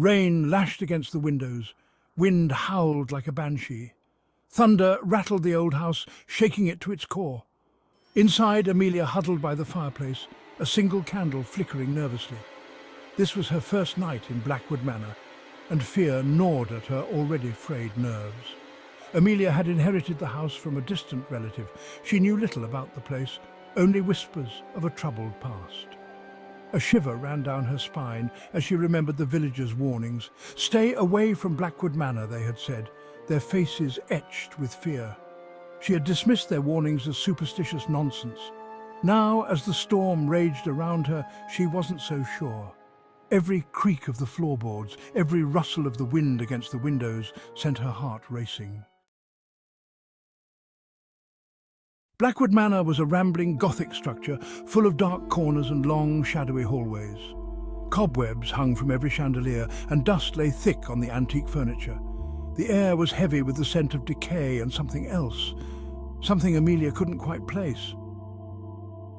Rain lashed against the windows. Wind howled like a banshee. Thunder rattled the old house, shaking it to its core. Inside, Amelia huddled by the fireplace, a single candle flickering nervously. This was her first night in Blackwood Manor, and fear gnawed at her already frayed nerves. Amelia had inherited the house from a distant relative. She knew little about the place, only whispers of a troubled past. A shiver ran down her spine as she remembered the villagers' warnings. Stay away from Blackwood Manor, they had said, their faces etched with fear. She had dismissed their warnings as superstitious nonsense. Now, as the storm raged around her, she wasn't so sure. Every creak of the floorboards, every rustle of the wind against the windows sent her heart racing. Blackwood Manor was a rambling Gothic structure full of dark corners and long, shadowy hallways. Cobwebs hung from every chandelier, and dust lay thick on the antique furniture. The air was heavy with the scent of decay and something else, something Amelia couldn't quite place.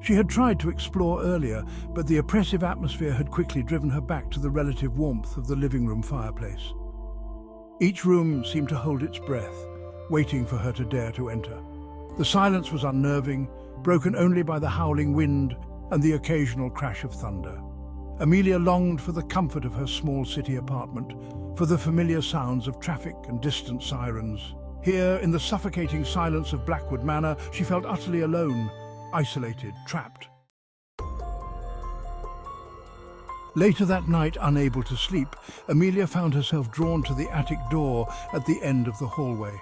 She had tried to explore earlier, but the oppressive atmosphere had quickly driven her back to the relative warmth of the living room fireplace. Each room seemed to hold its breath, waiting for her to dare to enter. The silence was unnerving, broken only by the howling wind and the occasional crash of thunder. Amelia longed for the comfort of her small city apartment, for the familiar sounds of traffic and distant sirens. Here, in the suffocating silence of Blackwood Manor, she felt utterly alone, isolated, trapped. Later that night, unable to sleep, Amelia found herself drawn to the attic door at the end of the hallway.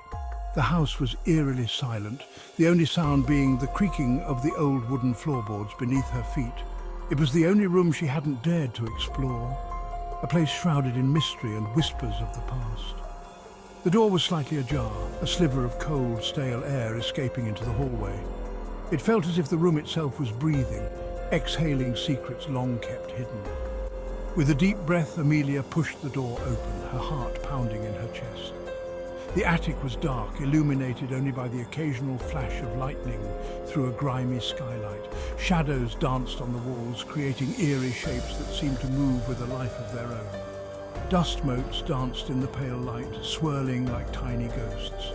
The house was eerily silent, the only sound being the creaking of the old wooden floorboards beneath her feet. It was the only room she hadn't dared to explore, a place shrouded in mystery and whispers of the past. The door was slightly ajar, a sliver of cold, stale air escaping into the hallway. It felt as if the room itself was breathing, exhaling secrets long kept hidden. With a deep breath, Amelia pushed the door open, her heart pounding in her chest. The attic was dark, illuminated only by the occasional flash of lightning through a grimy skylight. Shadows danced on the walls, creating eerie shapes that seemed to move with a life of their own. Dust motes danced in the pale light, swirling like tiny ghosts.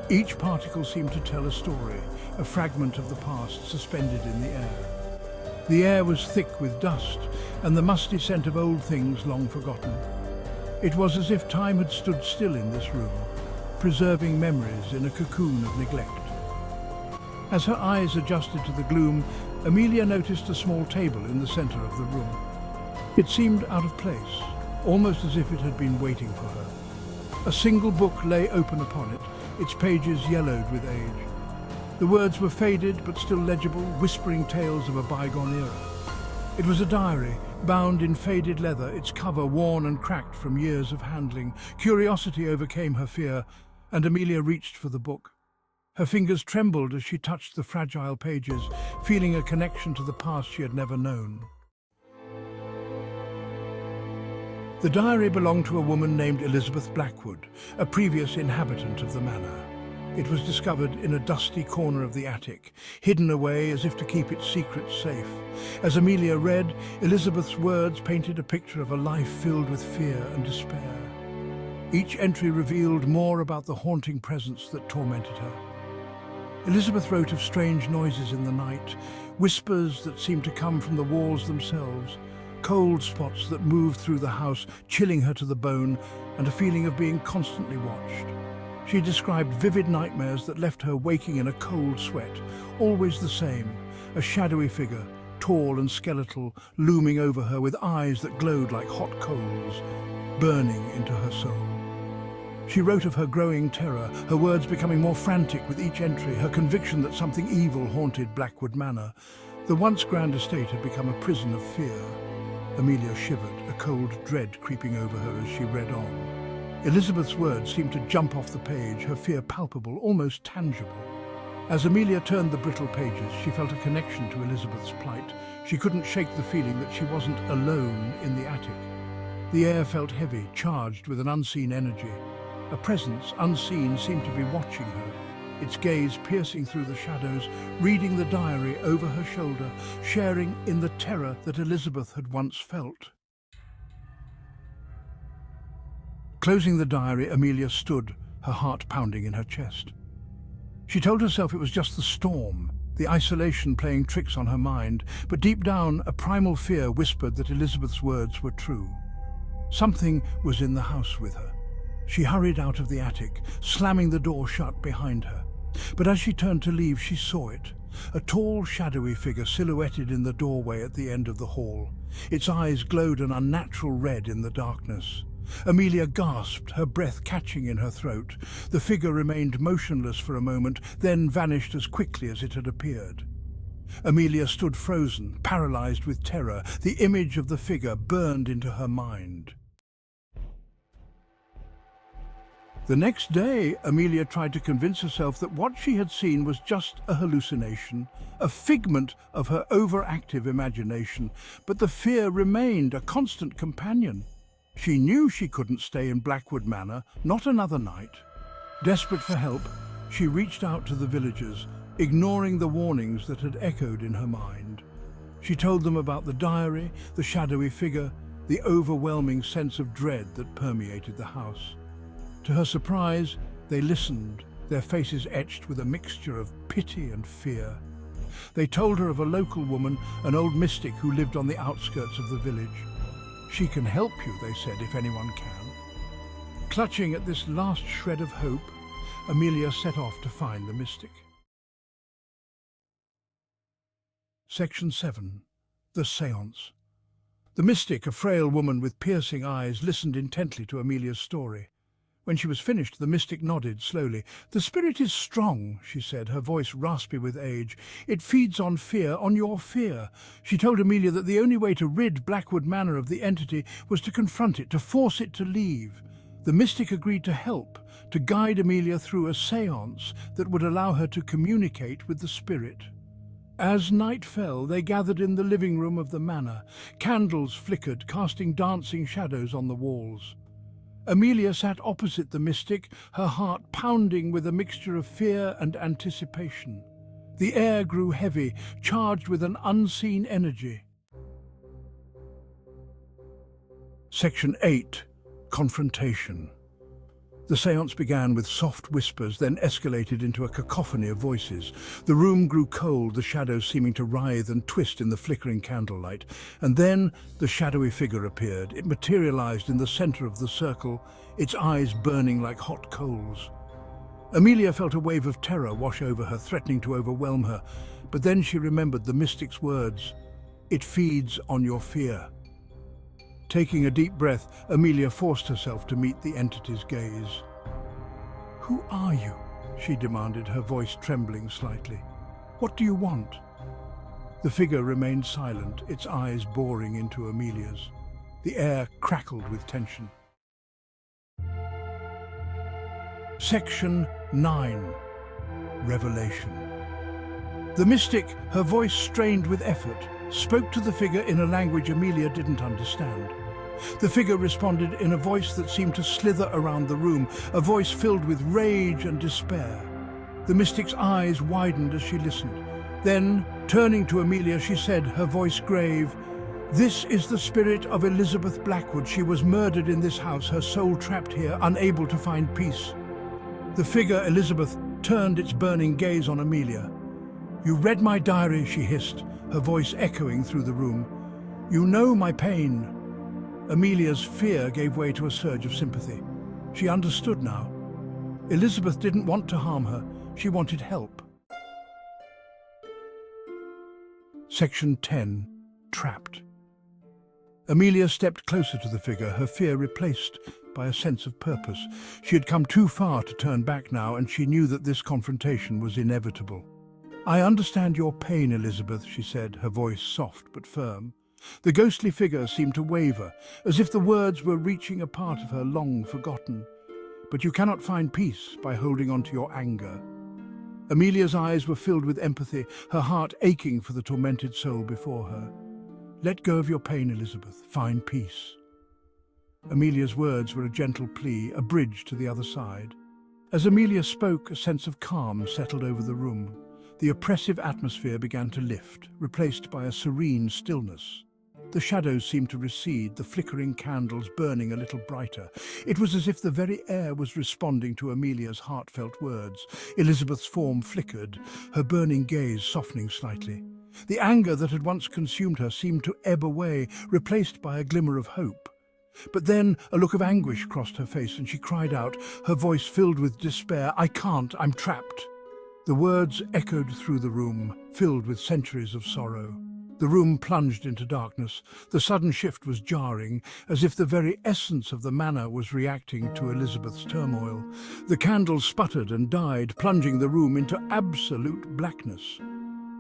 Each particle seemed to tell a story, a fragment of the past suspended in the air. The air was thick with dust and the musty scent of old things long forgotten. It was as if time had stood still in this room, preserving memories in a cocoon of neglect. As her eyes adjusted to the gloom, Amelia noticed a small table in the center of the room. It seemed out of place, almost as if it had been waiting for her. A single book lay open upon it, its pages yellowed with age. The words were faded but still legible, whispering tales of a bygone era. It was a diary, bound in faded leather, its cover worn and cracked from years of handling. Curiosity overcame her fear, and Amelia reached for the book. Her fingers trembled as she touched the fragile pages, feeling a connection to the past she had never known. The diary belonged to a woman named Elizabeth Blackwood, a previous inhabitant of the manor. It was discovered in a dusty corner of the attic, hidden away as if to keep its secrets safe. As Amelia read, Elizabeth's words painted a picture of a life filled with fear and despair. Each entry revealed more about the haunting presence that tormented her. Elizabeth wrote of strange noises in the night, whispers that seemed to come from the walls themselves, cold spots that moved through the house, chilling her to the bone, and a feeling of being constantly watched. She described vivid nightmares that left her waking in a cold sweat, always the same, a shadowy figure, tall and skeletal, looming over her with eyes that glowed like hot coals, burning into her soul. She wrote of her growing terror, her words becoming more frantic with each entry, her conviction that something evil haunted Blackwood Manor. The once grand estate had become a prison of fear. Amelia shivered, a cold dread creeping over her as she read on. Elizabeth's words seemed to jump off the page, her fear palpable, almost tangible. As Amelia turned the brittle pages, she felt a connection to Elizabeth's plight. She couldn't shake the feeling that she wasn't alone in the attic. The air felt heavy, charged with an unseen energy. A presence, unseen, seemed to be watching her, its gaze piercing through the shadows, reading the diary over her shoulder, sharing in the terror that Elizabeth had once felt. Closing the diary, Amelia stood, her heart pounding in her chest. She told herself it was just the storm, the isolation playing tricks on her mind, but deep down a primal fear whispered that Elizabeth's words were true. Something was in the house with her. She hurried out of the attic, slamming the door shut behind her. But as she turned to leave, she saw it. A tall, shadowy figure silhouetted in the doorway at the end of the hall. Its eyes glowed an unnatural red in the darkness. Amelia gasped, her breath catching in her throat. The figure remained motionless for a moment, then vanished as quickly as it had appeared. Amelia stood frozen, paralyzed with terror. The image of the figure burned into her mind. The next day, Amelia tried to convince herself that what she had seen was just a hallucination, a figment of her overactive imagination, but the fear remained a constant companion. She knew she couldn't stay in Blackwood Manor, not another night. Desperate for help, she reached out to the villagers, ignoring the warnings that had echoed in her mind. She told them about the diary, the shadowy figure, the overwhelming sense of dread that permeated the house. To her surprise, they listened, their faces etched with a mixture of pity and fear. They told her of a local woman, an old mystic who lived on the outskirts of the village. "She can help you," they said, "if anyone can." Clutching at this last shred of hope, Amelia set off to find the mystic. Section 7. The Séance. The mystic, a frail woman with piercing eyes, listened intently to Amelia's story. When she was finished, the mystic nodded slowly. "The spirit is strong," she said, her voice raspy with age. "It feeds on fear, on your fear." She told Amelia that the only way to rid Blackwood Manor of the entity was to confront it, to force it to leave. The mystic agreed to help, to guide Amelia through a séance that would allow her to communicate with the spirit. As night fell, they gathered in the living room of the manor. Candles flickered, casting dancing shadows on the walls. Amelia sat opposite the mystic, her heart pounding with a mixture of fear and anticipation. The air grew heavy, charged with an unseen energy. Section 8. Confrontation. The séance began with soft whispers, then escalated into a cacophony of voices. The room grew cold, the shadows seeming to writhe and twist in the flickering candlelight. And then the shadowy figure appeared. It materialized in the center of the circle, its eyes burning like hot coals. Amelia felt a wave of terror wash over her, threatening to overwhelm her. But then she remembered the mystic's words, "It feeds on your fear." Taking a deep breath, Amelia forced herself to meet the entity's gaze. "Who are you?" she demanded, her voice trembling slightly. "What do you want?" The figure remained silent, its eyes boring into Amelia's. The air crackled with tension. Section 9. Revelation. The mystic, her voice strained with effort, spoke to the figure in a language Amelia didn't understand. The figure responded in a voice that seemed to slither around the room, a voice filled with rage and despair. The mystic's eyes widened as she listened. Then, turning to Amelia, she said, her voice grave, "This is the spirit of Elizabeth Blackwood. She was murdered in this house, her soul trapped here, unable to find peace." The figure, Elizabeth, turned its burning gaze on Amelia. "You read my diary," she hissed, her voice echoing through the room. "You know my pain." Amelia's fear gave way to a surge of sympathy. She understood now. Elizabeth didn't want to harm her. She wanted help. Section 10. Trapped. Amelia stepped closer to the figure, her fear replaced by a sense of purpose. She had come too far to turn back now, and she knew that this confrontation was inevitable. "I understand your pain, Elizabeth," she said, her voice soft but firm. The ghostly figure seemed to waver, as if the words were reaching a part of her long forgotten. "But you cannot find peace by holding on to your anger." Amelia's eyes were filled with empathy, her heart aching for the tormented soul before her. "Let go of your pain, Elizabeth. Find peace." Amelia's words were a gentle plea, a bridge to the other side. As Amelia spoke, a sense of calm settled over the room. The oppressive atmosphere began to lift, replaced by a serene stillness. The shadows seemed to recede, the flickering candles burning a little brighter. It was as if the very air was responding to Amelia's heartfelt words. Elizabeth's form flickered, her burning gaze softening slightly. The anger that had once consumed her seemed to ebb away, replaced by a glimmer of hope. But then a look of anguish crossed her face and she cried out, her voice filled with despair, "I can't, I'm trapped." The words echoed through the room, filled with centuries of sorrow. The room plunged into darkness. The sudden shift was jarring, as if the very essence of the manor was reacting to Elizabeth's turmoil. The candles sputtered and died, plunging the room into absolute blackness.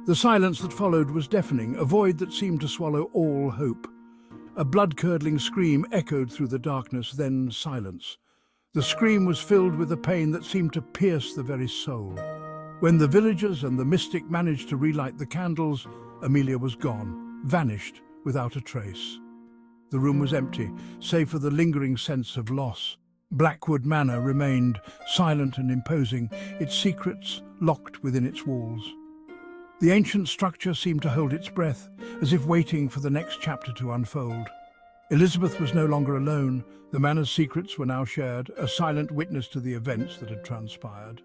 The silence that followed was deafening, a void that seemed to swallow all hope. A blood-curdling scream echoed through the darkness, then silence. The scream was filled with a pain that seemed to pierce the very soul. When the villagers and the mystic managed to relight the candles, Amelia was gone, vanished without a trace. The room was empty, save for the lingering sense of loss. Blackwood Manor remained silent and imposing, its secrets locked within its walls. The ancient structure seemed to hold its breath, as if waiting for the next chapter to unfold. Elizabeth was no longer alone. The manor's secrets were now shared, a silent witness to the events that had transpired.